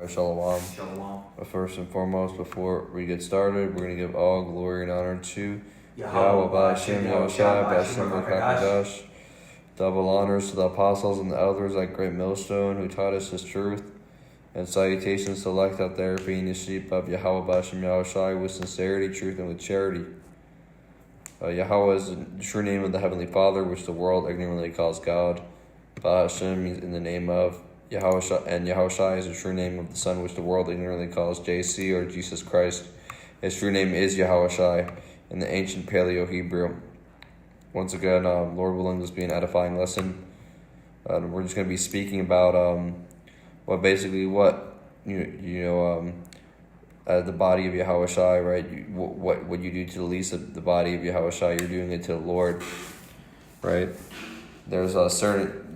Shalom. Shalom. But first and foremost, before we get started, we're going to give all glory and honor to Yahweh, Ba'ashem Yahushua, Ba'ashem Rekakadash. Double honors to the apostles and the elders like Great Millstone who taught us His truth. And salutations to elect out there being the sheep of Yahweh Ba'ashem Yahushua with sincerity, truth, and with charity. Yahweh is the true name of the Heavenly Father, which the world ignorantly calls God. Ba'ashem means in the name of Yahushua, and Yahushua is the true name of the Son, which the world ignorantly calls JC or Jesus Christ. His true name is Yahushua in the ancient Paleo Hebrew. Once again, Lord willing, this will be an edifying lesson. We're just going to be speaking about the body of Yahushua, right? What you do to the least of the body of Yahushua, you're doing it to the Lord, right? There's a certain,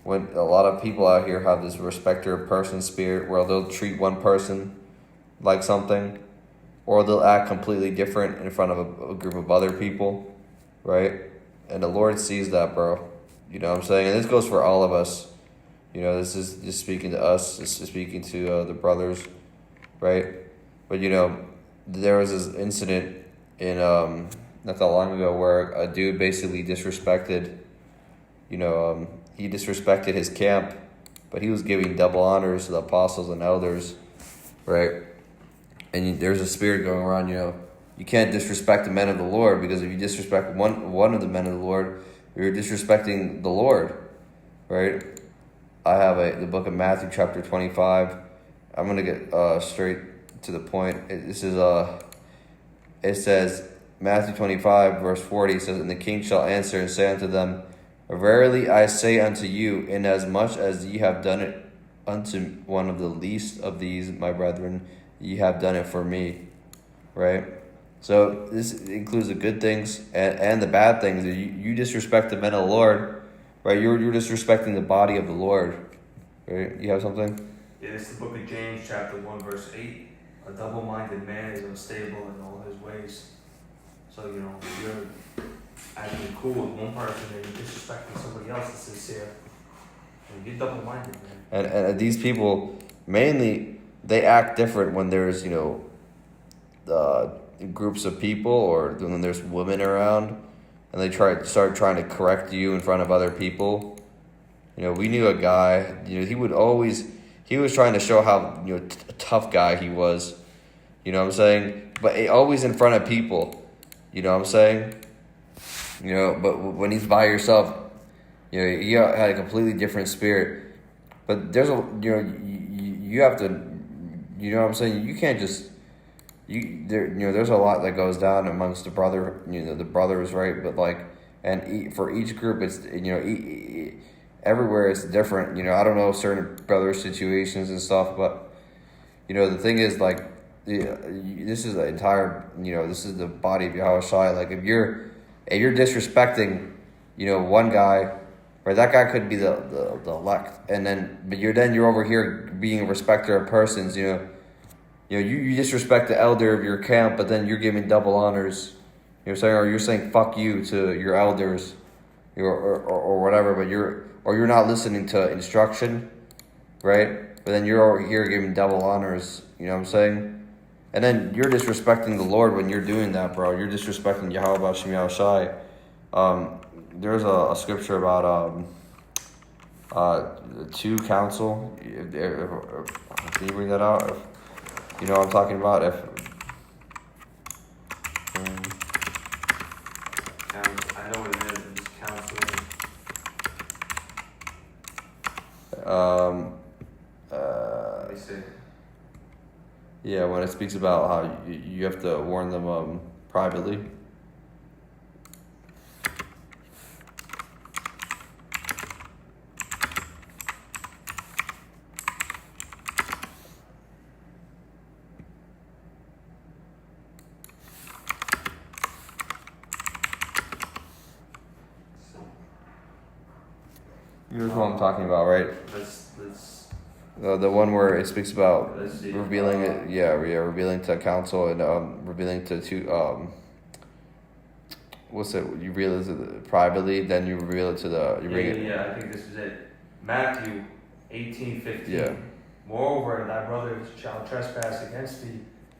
when a lot of people out here have this respecter of person spirit where they'll treat one person like something, or they'll act completely different in front of a group of other people, right? And the Lord sees that, bro. You know what I'm saying? And this goes for all of us. This is just speaking to us. This is speaking to the brothers, right? But, there was this incident in not that long ago where a dude basically disrespected, he disrespected his camp, but he was giving double honors to the apostles and elders, right? And there's a spirit going around, you can't disrespect the men of the Lord, because if you disrespect one of the men of the Lord, you're disrespecting the Lord, right? I have the book of Matthew chapter 25. I'm going to get straight to the point. It says, Matthew 25 verse 40 says, "And the king shall answer and say unto them, Verily I say unto you, inasmuch as ye have done it unto one of the least of these, my brethren, ye have done it for me." Right? So this includes the good things and the bad things. You disrespect the men of the Lord, right? You're disrespecting the body of the Lord. Right? You have something? Yeah, it's the book of James, chapter 1, verse 8. A double-minded man is unstable in all his ways. So, if you're acting cool with one person and you're disrespecting somebody else that's sincere, you're double-minded, man. And these people, mainly, they act different when there's, groups of people, or when there's women around, and they start trying to correct you in front of other people. We knew a guy, he was trying to show how, tough guy he was, you know what I'm saying? But always in front of people, you know what I'm saying? But when he's by yourself, he had a completely different spirit. But there's you have to, you know what I'm saying? You can't just, there's a lot that goes down amongst the brothers, right? But for each group, it's, everywhere it's different. I don't know certain brother situations and stuff, but, the thing is, this is the entire, this is the body of Yahushua. If you're disrespecting, one guy, right? That guy could be the elect, but you're over here being a respecter of persons. You disrespect the elder of your camp, but then you're giving double honors. Or you're saying fuck you to your elders, or whatever. But you're not listening to instruction, right? But then you're over here giving double honors. You know what I'm saying? And then you're disrespecting the Lord when you're doing that, bro. You're disrespecting Yahweh Ba'ashem Yahushua. There's a scripture about two counsel. Can you bring that out? You know what I'm talking about? I know what it is. It's counseling. Let me see. Yeah, when it speaks about how you have to warn them privately. Here's what I'm talking about, right? Let's The one where it speaks about Let's see. revealing it, revealing to council and revealing to two. What's it? You reveal it privately, then you reveal it to the. You bring it. I think this is it. Matthew 18:15. Yeah. Moreover, thy brother shall trespass against thee.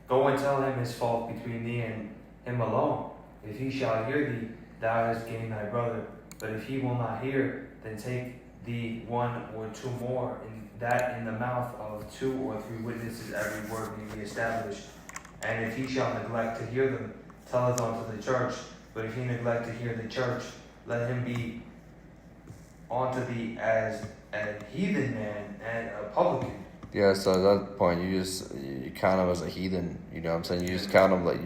Go and tell him his fault between thee and him alone. If he shall hear thee, thou hast gained thy brother. But if he will not hear, then take thee one or two more, and that in the mouth of 2 or 3 witnesses every word may be established. And if he shall neglect to hear them, tell it unto the church. But if he neglect to hear the church, let him be unto thee as a heathen man and a publican. Yeah, so at that point, you count them as a heathen. You know what I'm saying? You just count them like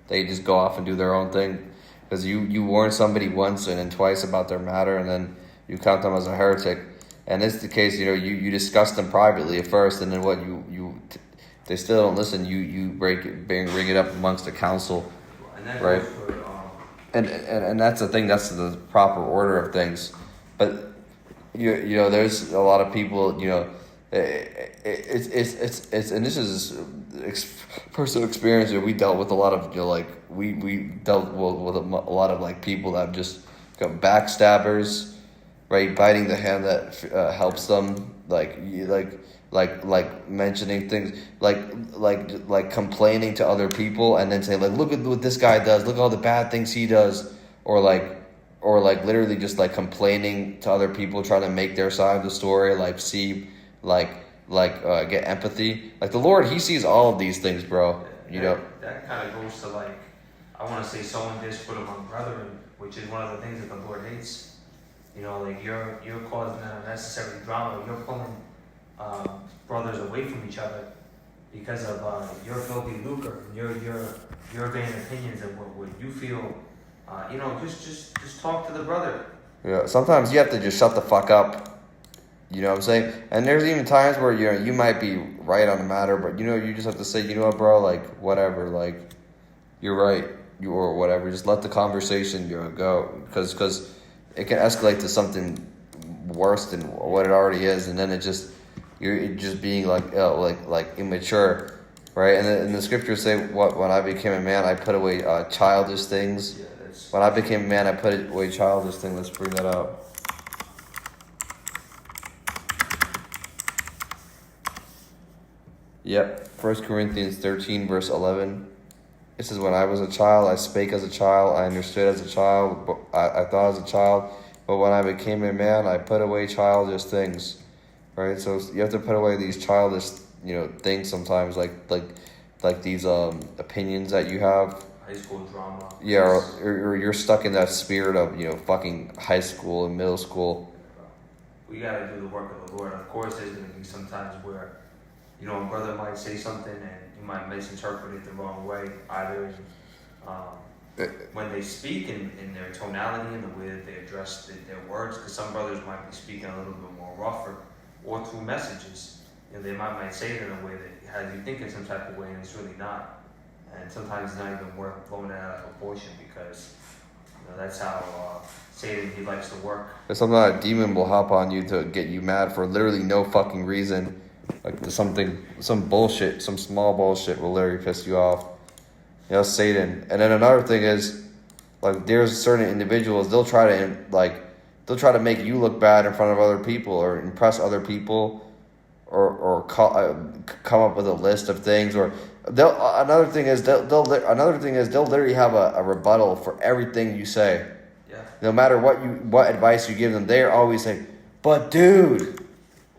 they just go off and do their own thing. Because you warn somebody once and then twice about their matter, and then you count them as a heretic. And it's the case, you discuss them privately at first, and then they still don't listen. You bring it up amongst the council, And that right? goes for, And that's the thing. That's the proper order of things. But there's a lot of people. It's and this is personal experience. We dealt with a lot of we dealt with a lot of like people that just got backstabbers, right? Biting the hand that helps them, like mentioning things, like complaining to other people, and then say like, look at what this guy does, look at all the bad things he does, or literally just like complaining to other people, trying to make their side of the story, get empathy. Like the Lord, He sees all of these things, bro. that kind of goes to like, I want to say sowing discord among brethren, which is one of the things that the Lord hates. Like you're causing that unnecessary drama. You're pulling brothers away from each other because of your filthy lucre, your vain opinions, and what you feel. Just talk to the brother. Yeah, sometimes you have to just shut the fuck up. You know what I'm saying? And there's even times where you might be right on the matter, but you just have to say, you know what, bro, like whatever, like you're right, or whatever. Just let the conversation go, because it can escalate to something worse than what it already is, and then you're just being like immature, right? And the scriptures say, when I became a man, I put away childish things. Yeah, When I became a man, I put away childish things. Let's bring that out. Yep, 1 Corinthians 13, verse 11. It says, when I was a child, I spake as a child, I understood as a child, but I thought as a child. But when I became a man, I put away childish things. Right? So you have to put away these childish, things sometimes, like these opinions that you have. High school drama. Yeah, or you're stuck in that spirit of, fucking high school and middle school. We gotta do the work of the Lord. Of course, there's gonna be some times where, a brother might say something and you might misinterpret it the wrong way, either when they speak in their tonality and the way that they address their words, because some brothers might be speaking a little bit more rougher, or through messages. They might say it in a way that has you thinking some type of way, and it's really not. And sometimes it's not even worth blowing it out of proportion, because that's how Satan, he likes to work. There's sometimes a demon will hop on you to get you mad for literally no fucking reason. Like some bullshit, some small bullshit will literally piss you off. Satan. And then another thing is, like, there's certain individuals, they'll try to make you look bad in front of other people, or impress other people, or come up with a list of things, or another thing is they'll literally have a rebuttal for everything you say. Yeah. No matter what advice you give them, they're always saying, "But dude."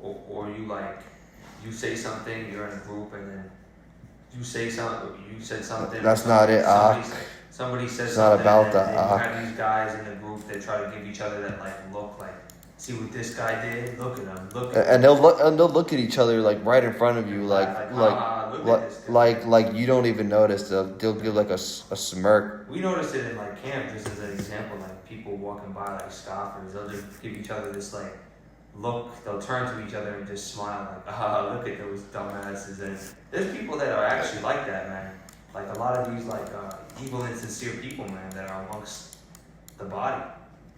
Or you say something, you're in a group, and then you said something. That's not it. Somebody says it's something. Not about and that. You have these guys in the group that try to give each other that look, see what this guy did. Look at him. Look at him. And they'll look at each other like right in front of you, like you don't even notice. They'll give like a smirk. We noticed it in camp, just as an example. People walking by scoffers, they'll just give each other this look. They'll turn to each other and just smile look at those dumbasses. And there's people that are actually like that, man. A lot of these evil and sincere people, man, that are amongst the body.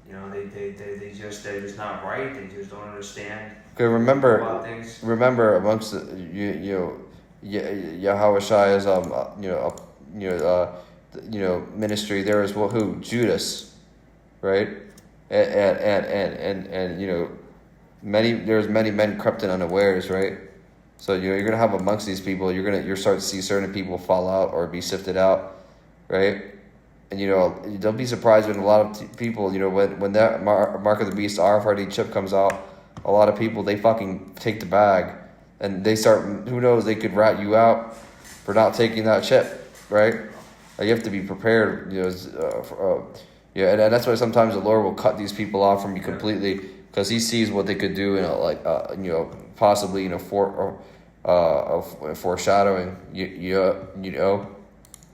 They're just not right. They just don't understand. Okay, about things. remember amongst Yahweh's ministry, there was who? Judas, right? And there's many men crept in unawares, right? So you're gonna have amongst these people, you're start to see certain people fall out or be sifted out, right? And don't be surprised when a lot of people, when that Mark of the Beast RFID chip comes out, a lot of people, they fucking take the bag and they start. Who knows? They could rat you out for not taking that chip, right? You have to be prepared. And that's why sometimes the Lord will cut these people off from you completely because He sees what they could do, possibly foreshadowing.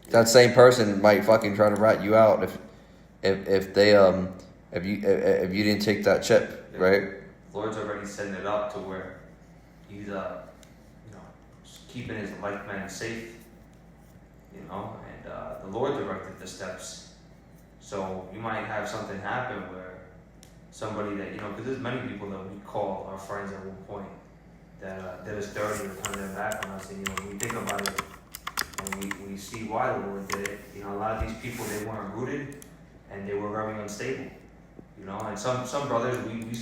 That same person might fucking try to rat you out if you didn't take that chip, right? Lord's already setting it up to where He's keeping His like man safe, and the Lord directed the steps. So you might have something happen where somebody that because there's many people that we call our friends at one point that is dirty or turn their back on us, and we think about it. And we see why the Lord did it. A lot of these people, they weren't rooted and they were very unstable. And some brothers we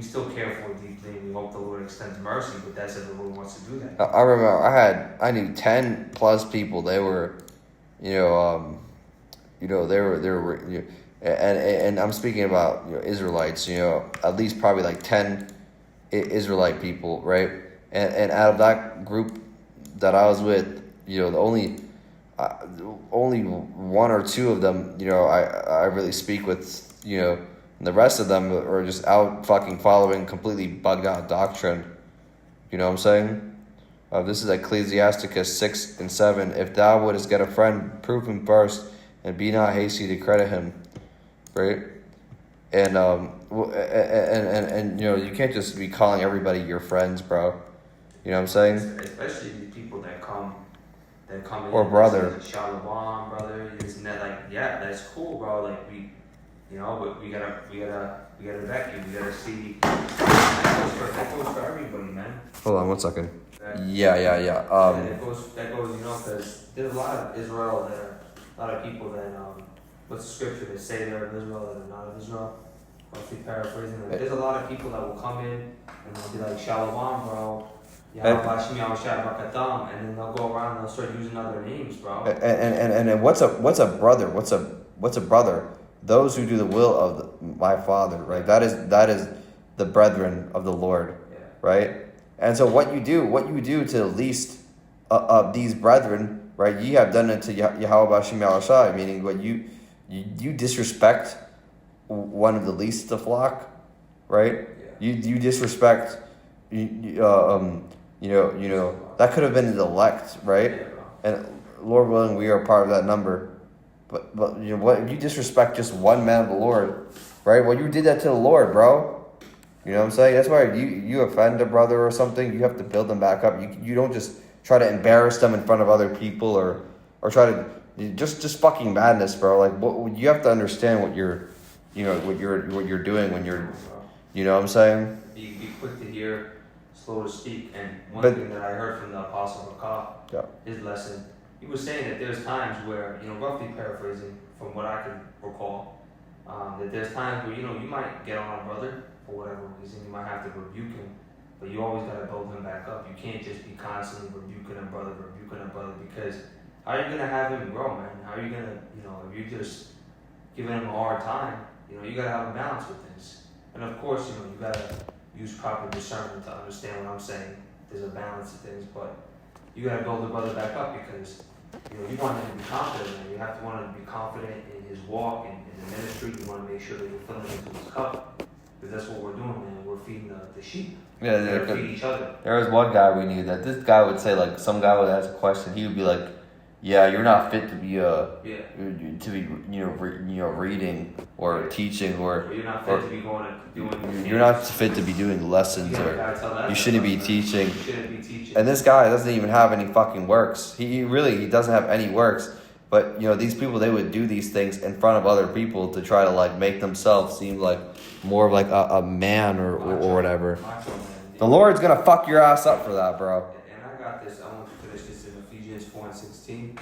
still care for deeply, and we hope the Lord extends mercy, but that's if the Lord wants to do that. I remember I knew 10 plus people. They were, they were, and I'm speaking about Israelites. At least probably like 10 Israelite people, right? And out of that group that I was with, the only one or two of them, I really speak with, and the rest of them are just out fucking following completely bugged out doctrine. You know what I'm saying? This is Ecclesiasticus 6 and 7. If thou wouldest get a friend, prove him first, and be not hasty to credit him. Right? And you can't just be calling everybody your friends, bro. You know what I'm saying? Especially the people that come or in brother. Shalom, brother. Isn't that that's cool, bro? Like but we gotta vet you. We gotta see. That goes for everybody, man. Hold on 1 second. Yeah, that goes. Because there's a lot of Israel there. A lot of people that what's the scripture that say they're of Israel that are not of Israel. Roughly paraphrasing. There's a lot of people that will come in and they'll be like Shalom, bro. And then they'll go around and they'll start using other names, bro. And what's a brother? What's a brother? Those who do the will of my Father, right? That is the brethren of the Lord, right? And so what you do to the least of these brethren, right? Ye have done it to Yahweh Hashem Yahushai, meaning what you disrespect one of the least of the flock, right? Yeah. You disrespect that could have been the elect, right? Yeah, and Lord willing, we are part of that number. But what you disrespect just one man of the Lord, right? Well, you did that to the Lord, bro. You know what I'm saying? That's why you offend a brother or something, you have to build them back up. You don't just try to embarrass them in front of other people or try to just fucking madness, bro. Like you have to understand what you're doing when you're, you know what I'm saying? Be quick to hear, slow to speak. And one thing that I heard from the Apostle Makah, his lesson, he was saying that there's times where, roughly paraphrasing from what I can recall, that there's times where, you might get on a brother for whatever reason, you might have to rebuke him, but you always got to build him back up. You can't just be constantly rebuking a brother, because how are you going to have him grow, man? How are you going to, if you're just giving him a hard time, you got to have a balance with things. And of course, you got to use proper discernment to understand what I'm saying. There's a balance to things, but you got to build the brother back up because, you want him to be confident, and you have to want him to be confident in his walk and in the ministry. You want to make sure that you're filling into his cup, because that's what we're doing, man. We're feeding the sheep. Yeah, we feed each other. There was one guy we knew that this guy would say, like, some guy would ask a question, he would be like, yeah, you're not fit to be reading or teaching or you're not fit to be going and doing. You're not fit to be doing lessons or you shouldn't be teaching. And this guy doesn't even have any fucking works. He doesn't have any works. But these people, they would do these things in front of other people to try to like make themselves seem like more of like a man or whatever. The Lord's gonna fuck your ass up for that, bro. And I got this. I want to finish this in Ephesians 4:16.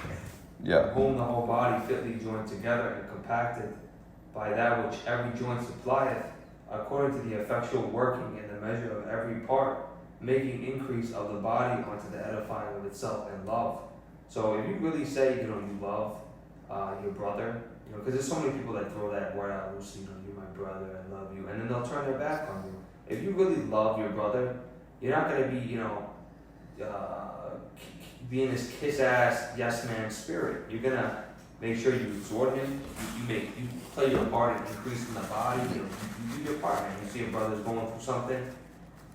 Yeah. Whom the whole body fitly joined together and compacted by that which every joint supplieth, according to the effectual working in the measure of every part, making increase of the body unto the edifying of itself and love. So if you really say, you love your brother, because there's so many people that throw that word out loosely, you're my brother, I love you, and then they'll turn their back on you. If you really love your brother, you're not going to be, being this kiss-ass, yes-man spirit. You're going to make sure you exhort him, you play your part in increasing the body, you do your part, man. You see your brother's going through something,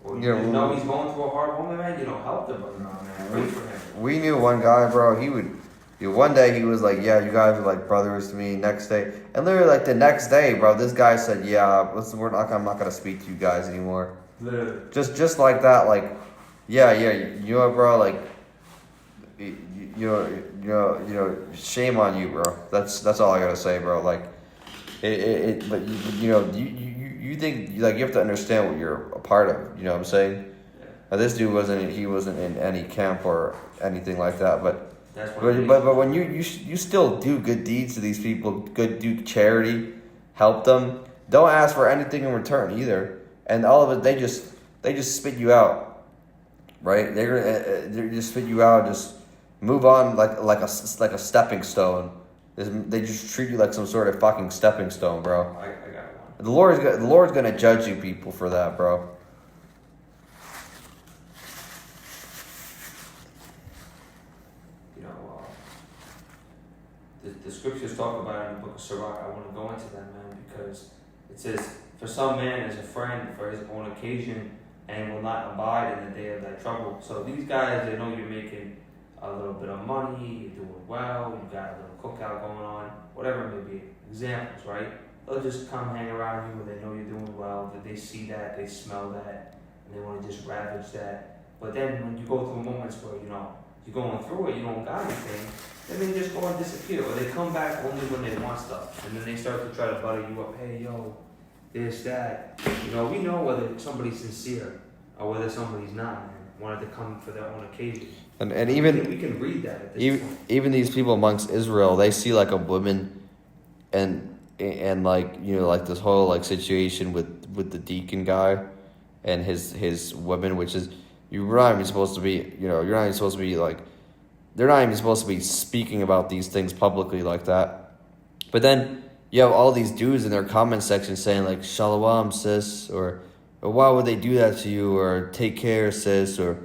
or you know he's going through a hard moment, man, help the brother out, man. Pray for him. We knew one guy, bro, he would, one day he was like, yeah, you guys are like brothers to me. Next day, and literally like the next day, bro, this guy said, yeah, listen, I'm not gonna speak to you guys anymore. Literally. Just like that, like, yeah, you know what, bro, like, shame on you, bro. That's all I gotta say, bro. Like, but you think, like, you have to understand what you're a part of. You know what I'm saying? Yeah. Now, this dude wasn't in any camp or anything like that, but when you still do good deeds to these people, do charity, help them, don't ask for anything in return either, and all of it they just spit you out, right? They just spit you out, just move on like a stepping stone. They just treat you like some sort of fucking stepping stone, bro. I got one. The Lord's gonna judge you people for that, bro. The scriptures talk about it in the book of Sirach. I want to go into that, man, because it says, for some man is a friend for his own occasion and will not abide in the day of thy trouble. So these guys, they know you're making a little bit of money, you're doing well, you got a little cookout going on, whatever it may be. Examples, right? They'll just come hang around you when they know you're doing well, that they see that, they smell that, and they want to just ravage that. But then when you go through moments where, you're going through it, you don't got anything, then they just go and disappear, or they come back only when they want stuff, and then they start to try to butter you up. Hey, yo, this, that. We know whether somebody's sincere or whether somebody's not, man. Wanted to come for their own occasion. And even we can read that at this point. Even these people amongst Israel, they see like a woman, and like like this whole like situation with the deacon guy, and his woman, which is you're not even supposed to be you're not even supposed to be like. They're not even supposed to be speaking about these things publicly like that. But then you have all these dudes in their comment section saying like, Shalom, sis, or why would they do that to you, or take care, sis, or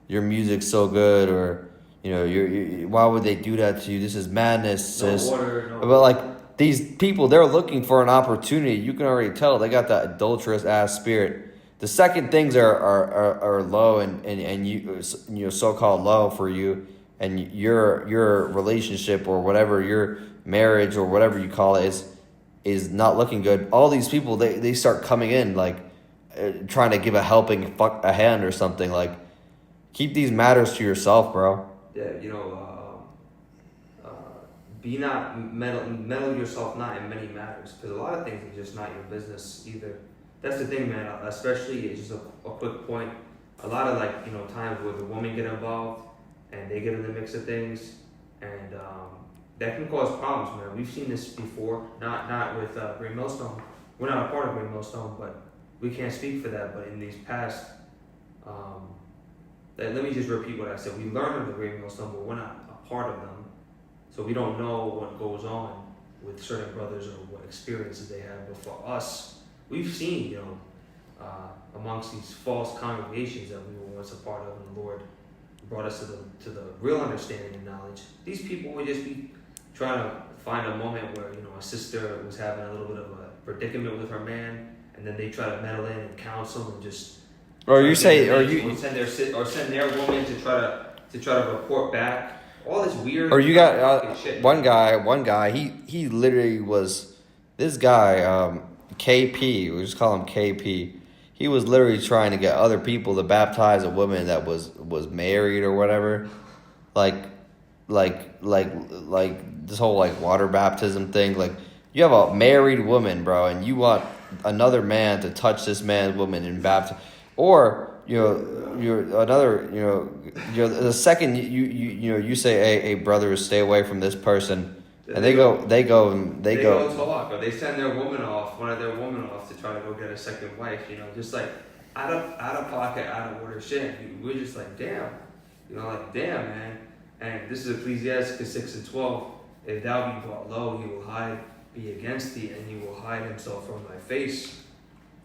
your music's so good, or why would they do that to you? This is madness, sis. But like these people, they're looking for an opportunity. You can already tell they got that adulterous ass spirit. The second things are low and you so-called low for you. And your relationship or whatever, your marriage or whatever you call it is not looking good. All these people, they start coming in like trying to give a helping hand or something. Like, keep these matters to yourself, bro. Yeah, be not meddle yourself not in many matters, because a lot of things are just not your business either. That's the thing, man. Especially, it's just a quick point. A lot of times where the women get involved. And they get in the mix of things, and that can cause problems, man. We've seen this before, not with Green Millstone. We're not a part of Green Millstone, but we can't speak for that. But in these past, let me just repeat what I said. We learn of the Green Millstone, but we're not a part of them, so we don't know what goes on with certain brothers or what experiences they have. But for us, we've seen, amongst these false congregations that we were once a part of, and the Lord brought us to the real understanding and knowledge. These people would just be trying to find a moment where a sister was having a little bit of a predicament with her man, and then they try to meddle in and counsel and just. Or you say, send their woman to try to report back. All this weird. Or you got shit. One guy. He literally was this guy. KP. We just call him KP. He was literally trying to get other people to baptize a woman that was married or whatever, like this whole like water baptism thing. Like, you have a married woman, bro, and you want another man to touch this man's woman and baptize, or the second you say, hey brother, stay away from this person. And they go talk, or they send their woman off, one of their women off, to try to go get a second wife. Just like, out of pocket, out of order shit. We're just like, damn, like damn, man. And this is Ecclesiastes 6:12. If thou be brought low, he will be against thee, and he will hide himself from thy face.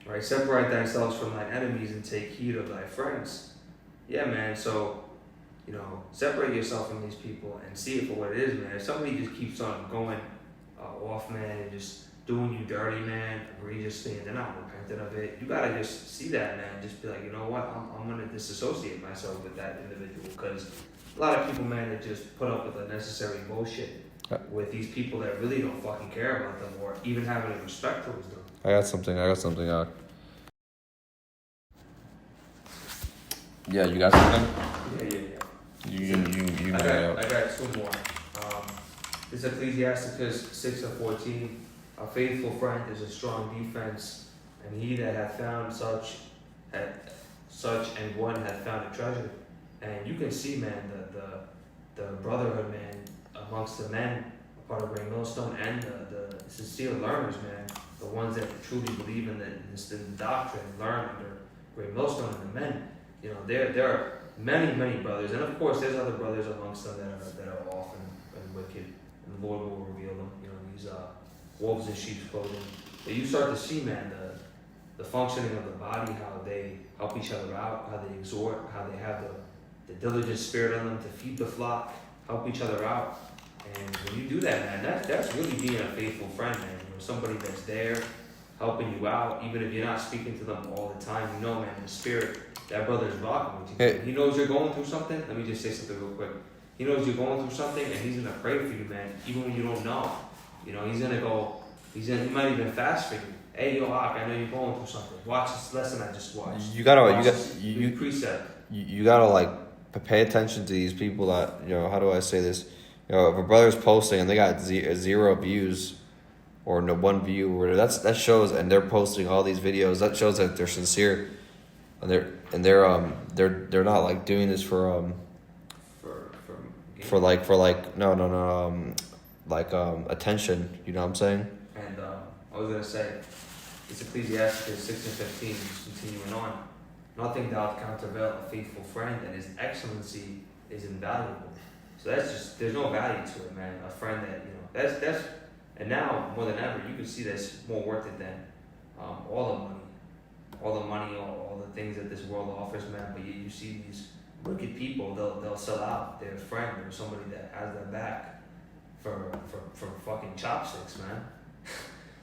Right? Separate thyself from thine enemies and take heed of thy friends. Yeah, man. So, separate yourself from these people and see it for what it is, man. If somebody just keeps on going off, man, and just doing you dirty, man, egregiously, and they're not repentant of it, you gotta just see that, man. Just be like, you know what? I'm gonna disassociate myself with that individual, because a lot of people, man, that just put up with unnecessary bullshit with these people that really don't fucking care about them or even have any respect towards them. I got something. Yeah, you got something? Yeah. I got two more. This Ecclesiasticus 6:14. A faithful friend is a strong defense, and he that hath found such and one hath found a treasure. And you can see, man, the brotherhood, man, amongst the men, a part of Great Millstone, and the sincere learners, man, the ones that truly believe in the doctrine, learn under Great Millstone, and the men. There are many brothers, and of course there's other brothers amongst them that are off and wicked, and the Lord will reveal them. These wolves in sheep's clothing. But you start to see, man, the functioning of the body, how they help each other out, how they exhort, how they have the diligent spirit in them to feed the flock, help each other out. And when you do that, man, that's really being a faithful friend, man. Somebody that's there helping you out, even if you're not speaking to them all the time. Man, the spirit, that brother's rocking with you. Hey. He knows you're going through something. Let me just say something real quick. He knows you're going through something, and he's gonna pray for you, man, even when you don't know. He's gonna go. He might even fast for you. Hey, yo, Ak, I know you're going through something. Watch this lesson I just watched. You gotta precept. You gotta like pay attention to these people that, how do I say this? If a brother's posting and they got zero views or no one view, or that shows, and they're posting all these videos, that shows that they're sincere, and they're not like doing this for attention. You know what I'm saying? And I was gonna say, it's Ecclesiastes 6:15, just continuing on. Nothing thou countervail a faithful friend, and his excellency is invaluable. So there's no value to it, man. A friend that, and now more than ever, you can see that's more worth it than all the money, all the things that this world offers, man. But you see these wicked people, they'll sell out their friend or somebody that has their back for fucking chopsticks, man.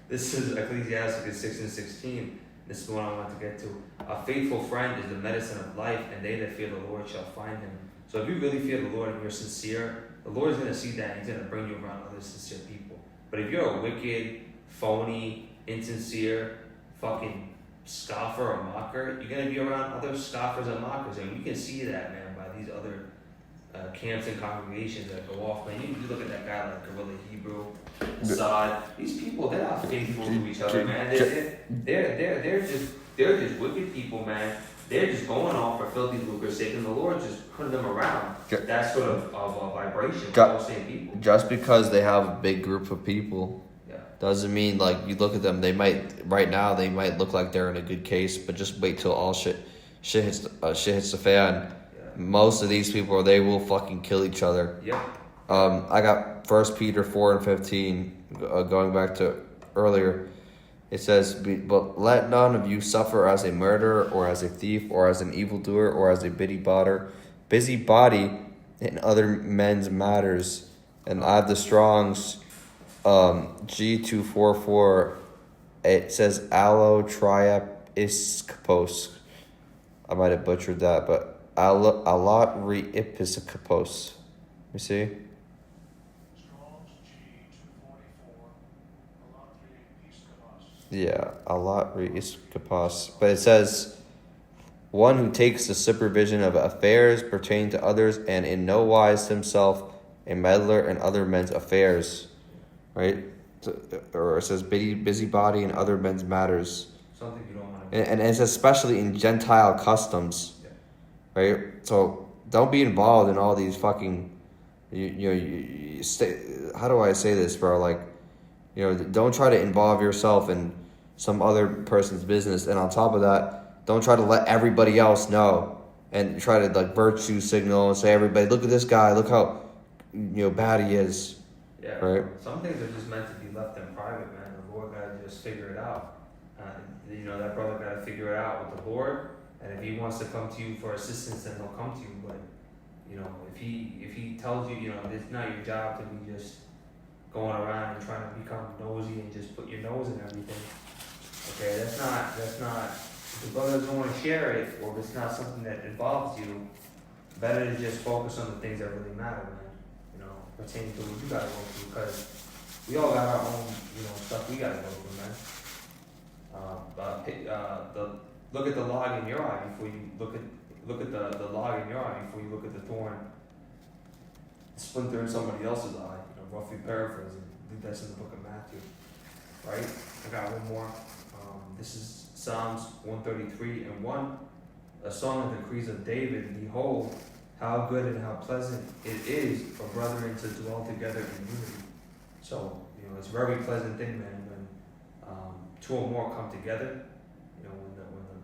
This is Ecclesiastes 6:16. This is the one I want to get to. A faithful friend is the medicine of life, and they that fear the Lord shall find him. So if you really fear the Lord and you're sincere, the Lord is going to see that, and he's going to bring you around other sincere people. But if you're a wicked, phony, insincere, fucking scoffer or mocker, you're going to be around other scoffers and mockers. And we can see that, man, by these other camps and congregations that go off. Man, you look at that guy like Gorilla Hebrew, Assad. These people, they're not faithful to each other, man. They're just wicked people, man. They're just going off for filthy lucre's sake, and the Lord just putting them around that sort of vibration with those same people. Just because they have a big group of people, doesn't mean like you look at them. They might look like they're in a good case, but just wait till all shit hits the fan. Most of these people, they will fucking kill each other. Yeah. I got 1 Peter 4:15, going back to earlier. It says, but let none of you suffer as a murderer, or as a thief, or as an evildoer, or as a busybody in other men's matters. And I have the Strong's G244. It says allotriapiscopos. I might have butchered that, but allotriapiscopos. Let me see. Yeah, allotriapiscopos. But it says, one who takes the supervision of affairs pertaining to others, and in no wise himself a meddler in other men's affairs. Right? Or it says busybody in other men's matters. Something you don't want to. And it's especially in Gentile customs. Yeah. Right? So don't be involved in all these fucking, how do I say this, bro? Like, don't try to involve yourself in some other person's business. And on top of that, Don't try to let everybody else know and try to like virtue signal and say, everybody, look at this guy, look how bad he is. Yeah. Right. Some things are just meant to be left in private, man. The Lord gotta just figure it out. That brother gotta figure it out with the Lord. And if he wants to come to you for assistance, then he'll come to you. But if he tells you, it's not your job to be just going around and trying to become nosy and just put your nose in everything. Okay, that's not. If the brother doesn't want to share it, or if it's not something that involves you, better to just focus on the things that really matter, man. Pertaining to what you gotta go through, because we all got our own, stuff we gotta go through, man. Look at the log in your eye before you look at the log in your eye before you look at the thorn splinter in somebody else's eye. Roughly paraphrasing. I think that's in the book of Matthew, right? I got one more. This is Psalms 133:1, a song of the decrees of David. Behold, how good and how pleasant it is for brethren to dwell together in unity. So, it's a very pleasant thing, man, when two or more come together.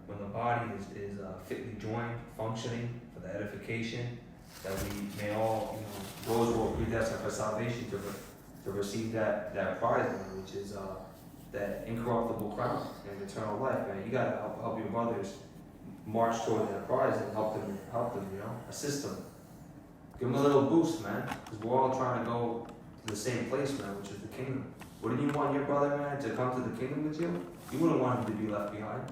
When the body is fitly joined, functioning for the edification, that we may all, those who are predestined for salvation to receive that prize, man, which is that incorruptible crown and eternal life, man. You gotta help your brothers march toward that prize and help them, assist them. Give them a little boost, man, because we're all trying to go to the same place, man, which is the kingdom. Wouldn't you want your brother, man, to come to the kingdom with you? You wouldn't want him to be left behind,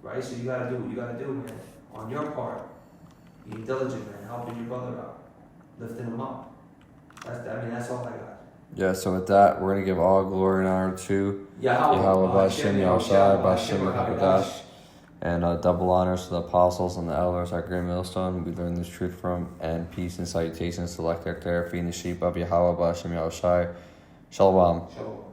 right? So you gotta do what you gotta do, man, on your part. Be diligent, man, helping your brother out, lifting him up. That's all I got. Yeah, so with that, we're going to give all glory and honor to Yahweh, Bashem, Yahushai, Bashem, Hakadash, and double honors to the apostles and the elders at Great Millstone we learned this truth from, and peace and salutations to Lecter feeding the sheep of Yahweh, Bashem, Yahushai. Shalom. Shalom.